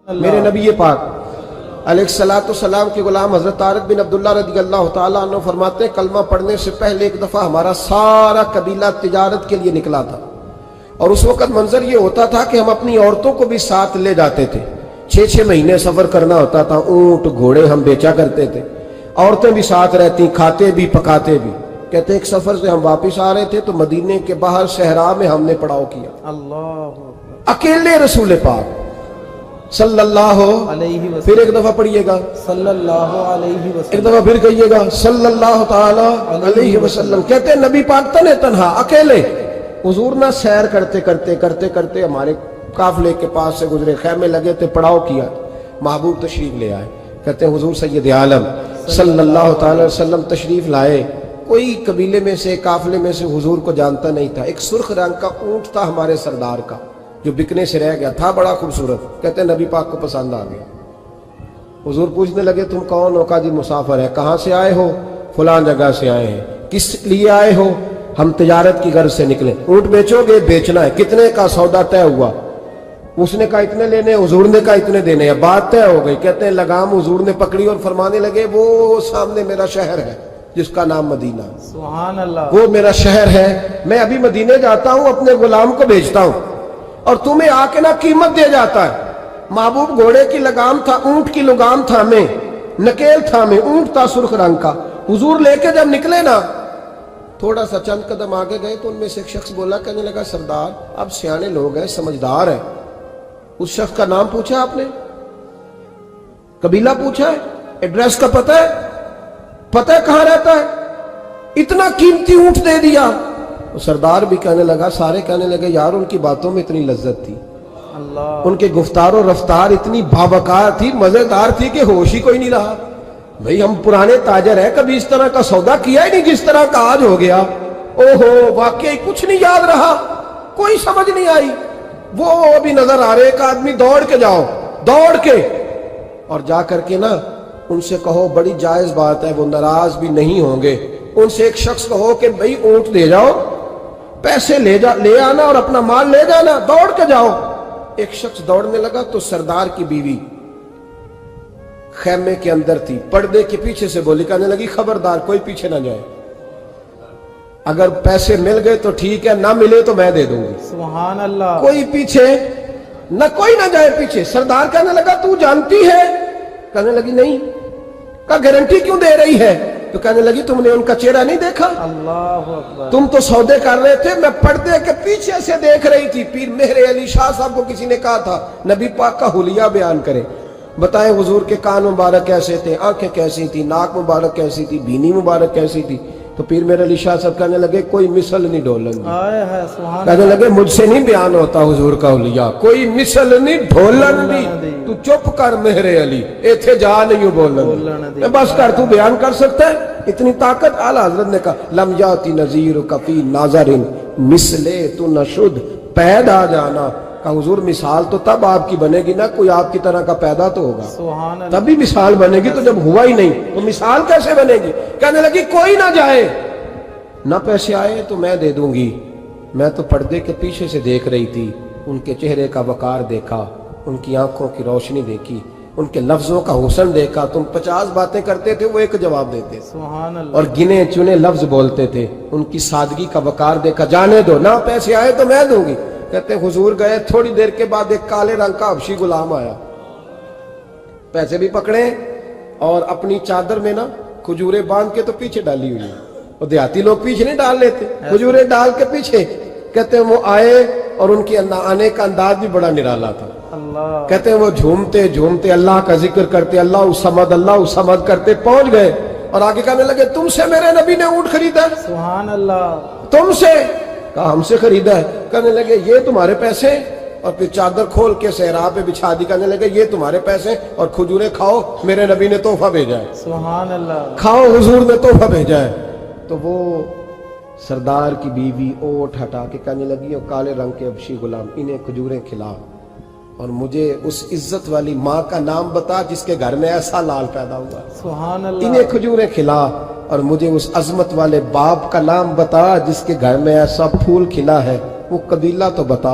میرے نبی پاک علیہ السلام کے غلام حضرت طارق بن عبداللہ رضی اللہ تعالیٰ عنہ فرماتے ہیں کلمہ پڑھنے سے پہلے ایک دفعہ ہمارا سارا قبیلہ تجارت کے لیے نکلا تھا، اور اس وقت منظر یہ ہوتا تھا کہ ہم اپنی عورتوں کو بھی ساتھ لے جاتے تھے۔ 6 مہینے سفر کرنا ہوتا تھا، اونٹ گھوڑے ہم بیچا کرتے تھے، عورتیں بھی ساتھ رہتی، کھاتے بھی پکاتے بھی۔ کہتے ہیں ایک سفر سے ہم واپس آ رہے تھے تو مدینے کے باہر صحرا میں ہم نے پڑاؤ کیا، اللہ اکیلے رسول پاک صلی اللہ علیہ وسلم، پھر ایک دفعہ پڑھیے گا صلی اللہ علیہ ایک وسلم، دفعہ پھر کہیے گا صلی اللہ تعالی علیہ وسلم۔ کہتے ہیں نبی پاک تنہا اکیلے، حضور نہ سیر کرتے ہمارے قافلے کے پاس سے گزرے، خیمے لگے تھے، پڑاؤ کیا، محبوب تشریف لے آئے۔ کہتے ہیں حضور سید عالم صلی اللہ تعالی وسلم تشریف لائے، کوئی قبیلے میں سے قافلے میں سے حضور کو جانتا نہیں تھا۔ ایک سرخ رنگ کا اونٹ تھا ہمارے سردار کا جو بکنے سے رہ گیا تھا، بڑا خوبصورت۔ کہتے ہیں نبی پاک کو پسند آ گیا۔ حضور پوچھنے لگے تم کون ہو؟ کہا جی مسافر ہے۔ کہاں سے آئے ہو؟ فلاں جگہ سے آئے ہیں۔ کس لیے آئے ہو؟ ہم تجارت کی غرض سے نکلے۔ اونٹ بیچو گے؟ بیچنا ہے۔ کتنے کا سودا طے ہوا؟ اس نے کہا اتنے لینے، حضور نے کہا اتنے دینے ہیں، بات طے ہو گئی۔ کہتے ہیں لگام حضور نے پکڑی اور فرمانے لگے وہ سامنے میرا شہر ہے جس کا نام مدینہ، سبحان اللہ، وہ میرا شہر ہے، میں ابھی مدینے جاتا ہوں، اپنے غلام کو بھیجتا ہوں اور تمہیں آ کے نہ قیمت دے جاتا ہے۔ محبوب گھوڑے کی لگام تھا، اونٹ کی لگام تھا میں، نکیل تھا میں، اونٹ تھا سرخ رنگ کا۔ حضور لے کے جب نکلے نا، تھوڑا سا چند قدم آگے گئے تو ان میں سے ایک شخص بولا، کہنے لگا سردار اب سیانے لوگ ہیں، سمجھدار ہیں۔ اس شخص کا نام پوچھا آپ نے، قبیلہ پوچھا ہے، ایڈریس کا پتہ ہے کہاں رہتا ہے، اتنا قیمتی اونٹ دے دیا۔ سردار بھی کہنے لگا، سارے کہنے لگے یار ان کی باتوں میں اتنی لذت تھی، اللہ، ان کے گفتار و رفتار اتنی بابکار تھی، مزیدار تھی کہ ہوش ہی کوئی نہیں رہا۔ بھئی ہم پرانے تاجر ہیں، کبھی اس طرح کا سودا کیا ہی نہیں جس طرح کا آج ہو گیا۔ اوہو واقعی کچھ نہیں یاد رہا، کوئی سمجھ نہیں آئی۔ وہ ابھی نظر آ رہے، ایک آدمی دوڑ کے جاؤ، دوڑ کے اور جا کر کے نا ان سے کہو بڑی جائز بات ہے، وہ ناراض بھی نہیں ہوں گے۔ ان سے ایک شخص کہو کہ بھئی اونٹ دے جاؤ، پیسے لے آنا اور اپنا مال لے جانا، دوڑ کے جاؤ۔ ایک شخص دوڑنے لگا تو سردار کی بیوی خیمے کے اندر تھی، پردے کے پیچھے سے بولی، کہنے لگی خبردار کوئی پیچھے نہ جائے، اگر پیسے مل گئے تو ٹھیک ہے، نہ ملے تو میں دے دوں گی، سبحان اللہ، کوئی پیچھے نہ، کوئی نہ جائے پیچھے۔ سردار کہنے لگا تو جانتی ہے؟ کہنے لگی نہیں۔ کہا گارنٹی کیوں دے رہی ہے؟ تو کہنے لگی تم نے ان کا چہرہ نہیں دیکھا؟ اللہ اکبر، تم تو سودے کر رہے تھے، میں پردے کے پیچھے سے دیکھ رہی تھی۔ پیر مہر علی شاہ صاحب کو کسی نے کہا تھا نبی پاک کا حلیہ بیان کرے، بتائیں حضور کے کان مبارک کیسے تھے، آنکھیں کیسی تھی، ناک مبارک کیسی تھی، بینی مبارک کیسی تھی۔ تو پیر مہر علی شاہ صاحب کہنے لگے کوئی مثل نہیں ڈھولن دی، آئے ہے سبحان کہنے اللہ، لگے مجھ سے نہیں بیان ہوتا حضور کا حلیہ، کوئی مثل نہیں ڈھولن دی، تو چپ کر مہر علی، ایتھے جا نہیں بولن دی، بس کر، تو بیان کر سکتا ہے؟ اتنی طاقت۔ اعلیٰ حضرت نے کہا لم یاتی نذیر کفی ناظر مثلے تو نشد پیدا جانا۔ کہا حضور مثال تو تب آپ کی بنے گی نا کوئی آپ کی طرح کا پیدا تو ہوگا، سبحان اللہ، تبھی مثال بنے گی، تو جب ہوا ہی نہیں تو مثال کیسے بنے گی؟ کہنے لگی کوئی نہ جائے، نہ پیسے آئے تو میں دے دوں گی۔ میں تو پردے کے پیچھے سے دیکھ رہی تھی، ان کے چہرے کا وقار دیکھا، ان کی آنکھوں کی روشنی دیکھی، ان کے لفظوں کا حسن دیکھا۔ تم 50 باتیں کرتے تھے، وہ ایک جواب دیتے، سبحان اللہ، اور گنے چنے لفظ بولتے تھے، ان کی سادگی کا وقار دیکھا۔ جانے دو، نہ پیسے آئے تو میں دوں گی۔ کہتے ہیں حضور گئے، تھوڑی دیر کے بعد ایک کالے رنگ کا حبشی غلام آیا، پیسے بھی پکڑے اور اپنی چادر میں نا کھجوریں باندھ کے تو پیچھے ڈالی ہوئی، اور دیہاتی لوگ پیچھے نہیں ڈال لیتے، کھجوریں ڈال کے پیچھے۔ کہتے ہیں وہ آئے اور ان کی آنے کا انداز بھی بڑا نرالا تھا۔ اللہ، کہتے ہیں وہ جھومتے جھومتے اللہ کا ذکر کرتے، اللہ الصمد کرتے پہنچ گئے، اور آگے کہنے لگے تم سے میرے نبی نے اونٹ خریدا ہے؟ سبحان اللہ، تم سے؟ کہا ہم سے خریدا ہے۔ کہنے لگے یہ تمہارے پیسے؟ اور پھر چادر کھول کے صحرا پہ بچھا دی، کہنے لگے یہ تمہارے پیسے اور کھجوریں کھاؤ، میرے نبی نے تحفہ بھیجا ہے، سبحان اللہ، کھاؤ حضور نے تحفہ بھیجا ہے۔ تو وہ سردار کی بیوی اوٹ ہٹا کے کہنے لگی اور کالے رنگ کے حبشی غلام انہیں کھجوریں کھلا، اور مجھے اس عزت والی ماں کا نام بتا جس کے گھر میں ایسا لال پیدا ہوا، سبحان اللہ، انہیں کھجوریں کھلا، اور مجھے اس عظمت والے باپ کا نام بتا جس کے گھر میں ایسا پھول کھلا ہے، وہ قبیلہ تو بتا۔